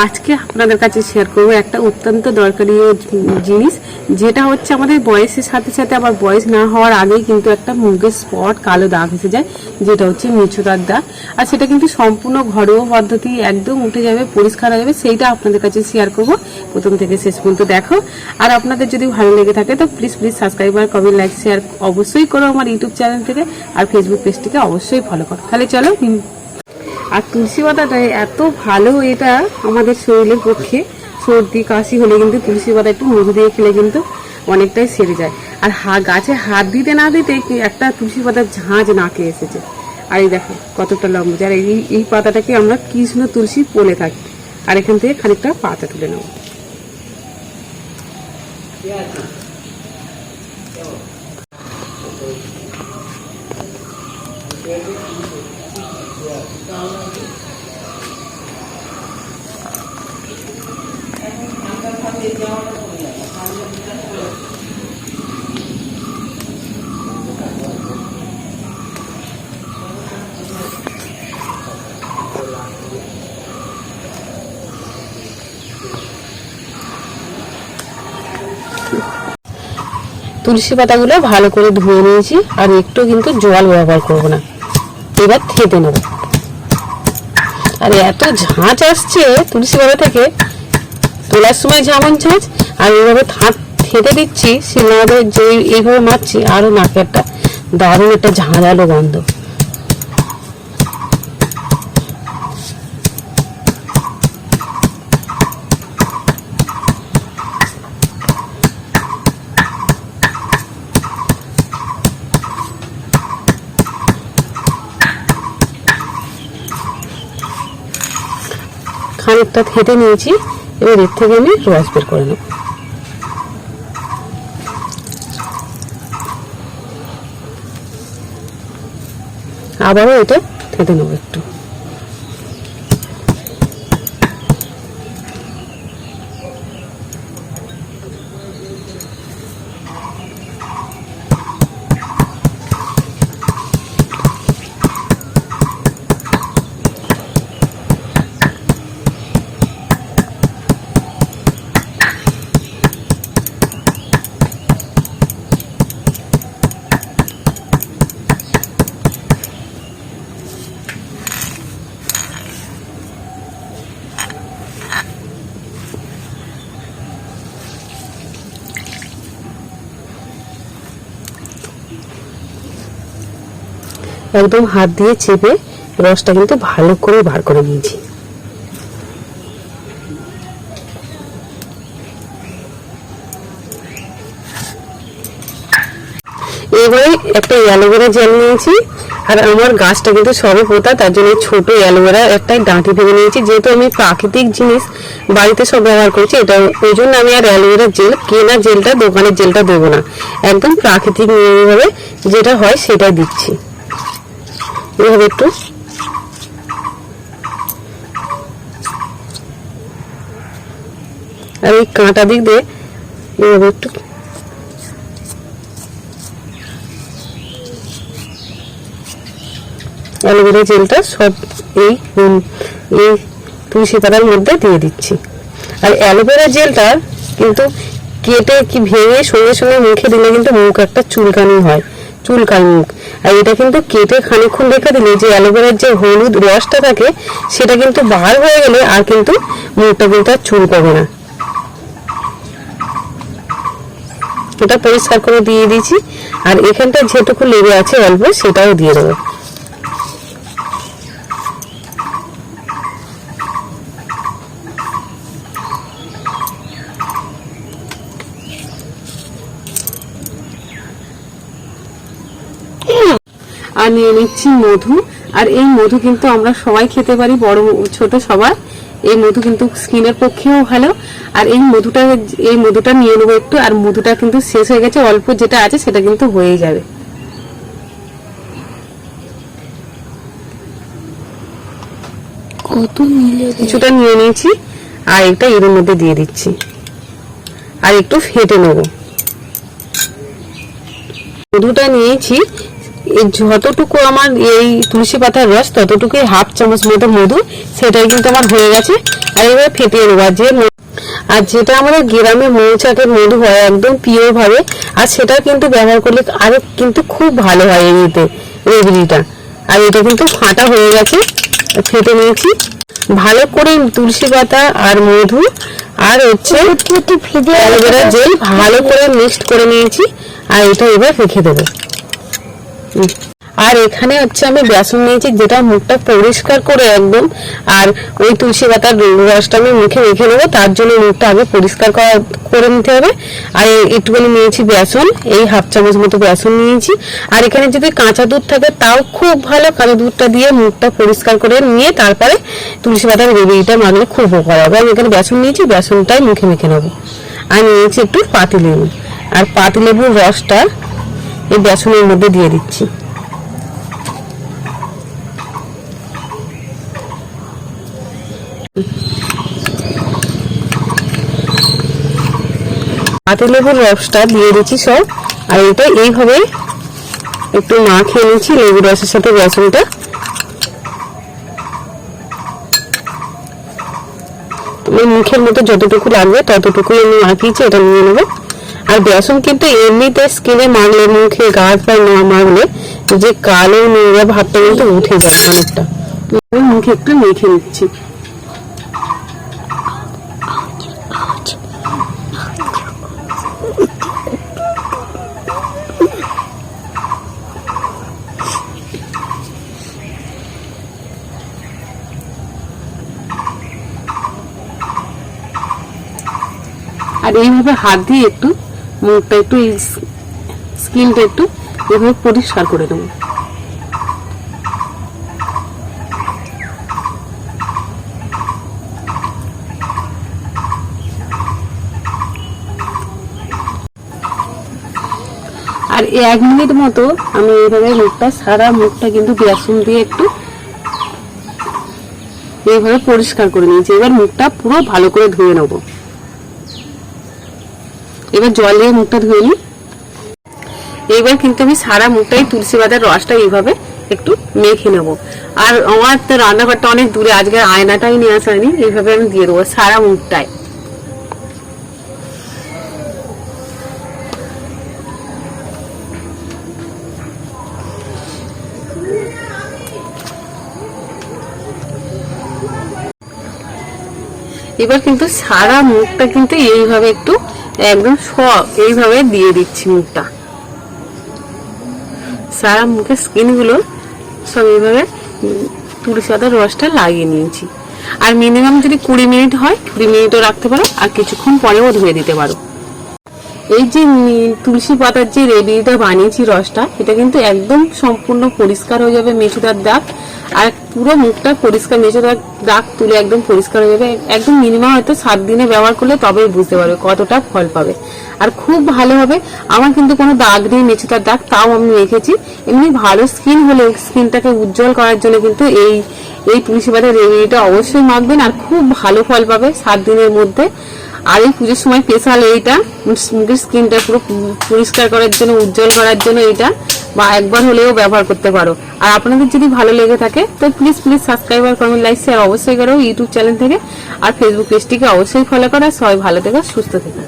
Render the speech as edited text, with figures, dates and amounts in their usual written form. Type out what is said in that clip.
আজকে আপনাদের কাছে শেয়ার করবো একটা অত্যন্ত দরকারি জিনিস, যেটা হচ্ছে আমাদের বয়সের সাথে সাথে আবার বয়স না হওয়ার আগেই কিন্তু একটা মুখের স্পট কালো দাগ এসে যায়, যেটা হচ্ছে মেচোদার দাগ। আর সেটা কিন্তু সম্পূর্ণ ঘরোয়া পদ্ধতি, একদম উঠে যাবে, পরিষ্কার হয়ে যাবে। সেইটা আপনাদের কাছে শেয়ার করবো, প্রথম থেকে শেষ পর্যন্ত দেখো। আর আপনাদের যদি ভালো লেগে থাকে তো প্লিজ সাবস্ক্রাইব আর কমেন্ট, লাইক, শেয়ার অবশ্যই করো আমার ইউটিউব চ্যানেল থেকে, আর ফেসবুক পেজটিকে অবশ্যই ফলো করো। তাহলে চলো। আর তুলসী পাতাটা এত ভালো, এটা আমাদের শরীরের পক্ষে সর্দি কাশি হলে কিন্তু তুলসী পাতা একটু মধু দিয়ে খেলে কিন্তু অনেকটাই সেরে যায়। আর গাছে হাত দিতে না দিতে একটা তুলসী পাতার ঝাঁঝ নাকে এসেছে। আর এই দেখো কতটা লম্বা। আর এই পাতাটাকে আমরা কৃষ্ণ তুলসী বলে থাকি। আর এখান থেকে খানিকটা পাতা তুলে নেব। তুলসী পাতাগুলো ভালো করে ধুয়ে নিয়েছি, আর একটু কিন্তু জল ব্যবহার করব না। এবার থেতে নেব। আর এত ঝাঁঝ আসছে তুলসী পাতা থেকে, তোলার সময় যেমন ঝাঁঝ, আর এইভাবে থেতে দিচ্ছি শিলনোড়াতে যে এইভাবে মারছি, আরো নাকে একটা দারুণ একটা ঝাঁঝালো গন্ধ। খানিকটা থেতে নিয়েছি, এবার এর থেকে আমি রস বের করে নেব। আবারও এটা থেতে নেব একটু। একদম হাত দিয়ে চেপে রসটা কিন্তু ভালো করে বার করে নিয়েছি। এবারে একটা অ্যালোভেরা জেল নিয়েছি। আর আমার গাছটা কিন্তু সবে পোতা, তার জন্য ছোট অ্যালোভেরা একটা ডাঁটি ভেঙে নিয়েছি। যেহেতু আমি প্রাকৃতিক জিনিস বাড়িতে সব ব্যবহার করছি, এটা ওই জন্য আমি আর অ্যালোভেরা জেল, কেনা জেলটা, দোকানের জেলটা দেবো না। একদম প্রাকৃতিক নিয়মভাবে যেটা হয় সেটাই দিচ্ছি। এভাবে একটু আর এই কাঁটা দিক দিয়ে এভাবে একটু অ্যালোভেরা জেলটা সব এই তুলসী পাতার মধ্যে দিয়ে দিচ্ছি। আর অ্যালোভেরা জেলটা কিন্তু কেটে কি ভেঙে সঙ্গে সঙ্গে মুখে দিলে কিন্তু মুখ একটা চুলকানি হয়, চুলকানি মুখ। আর এটা কিন্তু কেটে খানিকক্ষণ রেখে দিলে যে অ্যালোভেরার যে হলুদ রসটা থাকে সেটা কিন্তু বার হয়ে গেলে আর কিন্তু মুখটা কিন্তু আর চুলকাবে না। এটা পরিষ্কার করে দিয়ে দিয়েছি। আর এখানটা যেটুকু লেগে আছে অল্প, সেটাও দিয়ে দেবো। আর নিয়ে নিচ্ছি মধু। আর এই মধু কিন্তু আমরা সবাই খেতে পারি, বড় ছোট সবাই। এই মধু কিন্তু স্কিনের পক্ষেও ভালো। আর এই মধুটা নিয়ে নেবো একটু। আর মধুটা কিন্তু শেষ হয়ে গেছে, অল্প যেটা আছে সেটা কিন্তু হয়ে যাবে। কিছুটা নিয়ে নিয়েছি, আর এটা এর মধ্যে দিয়ে দিচ্ছি। আর একটু ফেটে নেব। মধুটা নিয়েছি, এই যতটুকু আমার এই তুলসী পাতার রস ততটুকুই হাফ চামচ মতো মধু, সেটাই কিন্তু আমার হয়ে গেছে। আর এবার ফেটিয়ে নেবো। আর যেটা আমাদের গ্রামে মৌচাকের মধু হয় একদম পিওর ভাবে, আর সেটা কিন্তু ব্যবহার করলে আরো কিন্তু খুব ভালো হয় এমনিতে রেমেডিটা। আর এটা কিন্তু ফাটা হয়ে গেছে, ফেটে নিয়েছি ভালো করে তুলসী পাতা আর মধু আর হচ্ছে অ্যালোভেরা জেল ভালো করে মিক্সড করে নিয়েছি। আর এটা এবার রেখে দেবো। আর এখানে হচ্ছে আমি বেসন নিয়েছি, যেটা মুখটা পরিষ্কার করে একদম, আর ওই তুলসী পাতার রসটা আমি মুখে রেখে নেবো, তার জন্য মুখটা আগে পরিষ্কার করে নিতে হবে। আর একটুখানি নিয়েছি বেসন, এই হাফ চামচ মতো বেসন নিয়েছি। আর এখানে যদি কাঁচা দুধ থাকে তাও খুব ভালো, কাঁচা দুধটা দিয়ে মুখটা পরিষ্কার করে নিয়ে তারপরে তুলসী পাতার রেমেডিটা মাখলে খুব উপকার হবে। আমি এখানে বেসন নিয়েছি, বেসনটাই মুখে মেখে নেবো। আর নিয়েছি একটু পাতিলেবু, আর পাতিলেবুর রসটা এই বেসনের মধ্যে দিয়ে দিচ্ছি। পাতিলেবুর রসটা দিয়ে দিচ্ছি সব। আর এটা এইভাবে একটু মাখিয়ে নিচ্ছি লেবুর রসের সাথে বেসনটা। মুখের মতো যতটুকু লাগবে ততটুকু আমি মাখিয়েছি, এটা নিয়ে নেবো। আর বেসন কিন্তু এমনিতে স্কিনে মাখলে, মুখে গা পায়ে না মাখলে যে কালো নোংরা ভাবটা কিন্তু উঠে যায় অনেকটা। মুখে একটু মেখে নিচ্ছি। আর এইভাবে হাত দিয়ে একটু মুখটা একটু স্কিনটা একটু এভাবে পরিষ্কার করে দেবো। আর 1 মিনিট মতো আমি এইভাবে সারা মুখটা কিন্তু বেসন দিয়ে একটু এইভাবে পরিষ্কার করে নিয়েছি। এবার মুখটা পুরো ভালো করে ধুয়ে নেবো। এবার জল দিয়ে মুখটা ধুয়ে নিই। এবার কিন্তু আমি সারা মুখটাই তুলসী পাতার রসটা এইভাবে একটু মেখে নেবো। আর আমার তো রান্নাঘরটা অনেক দূরে, আজকে আয়নাটাই নিয়ে আসা হয়নি, এইভাবে আমি দিয়ে দেবো সারা মুখটায়। এবার কিন্তু সারা মুখটা কিন্তু এইভাবে একটু একদম সব এইভাবে দিয়ে দিচ্ছি। মুখটা সারা মুখের স্কিন গুলো সব এইভাবে তুলসী পাতার রসটা লাগিয়ে নিয়েছি। আর মিনিমাম যদি 20 মিনিট হয় 20 মিনিটও রাখতে পারো, আর কিছুক্ষণ পরেও ধুয়ে দিতে পারো। এই যে তুলসী পাতার যে রেমেডিটা বানিয়েছি রসটা, এটা কিন্তু একদম সম্পূর্ণ পরিষ্কার হয়ে যাবে মেচেদার দাগ, আর পুরো মুখটা পরিষ্কার, মেচেদার দাগ তুলে একদম পরিষ্কার হয়ে যাবে। একদম মিনিমাম হয়তো 7 দিনে ব্যবহার করলে তবেই বুঝতে পারবে কতটা ফল পাবে। আর খুব ভালো হবে। আমার কিন্তু কোনো দাগ নেই মেচেদার দাগ, তাও আমি রেখেছি। এমনি ভালো স্কিন হলে স্কিনটাকে উজ্জ্বল করার জন্য কিন্তু এই তুলসী পাতার রেমেডিটা অবশ্যই মাখবেন, আর খুব ভালো ফল পাবে 7 দিনের মধ্যে। আর এই পুজোর সময় স্পেশাল এইটা মুখের স্কিনটা পুরো পরিষ্কার করার জন্য, উজ্জ্বল করার জন্য এইটা বা একবার হলেও ব্যবহার করতে পারো। আর আপনাদের যদি ভালো লেগে থাকে তো প্লিজ সাবস্ক্রাইব আর কমেন্ট লাইক শেয়ার অবশ্যই করো ইউটিউব চ্যানেল থেকে। আর ফেসবুক পেজটিকে অবশ্যই ফলো করো। সবাই ভালো থেকো, সুস্থ থেকো।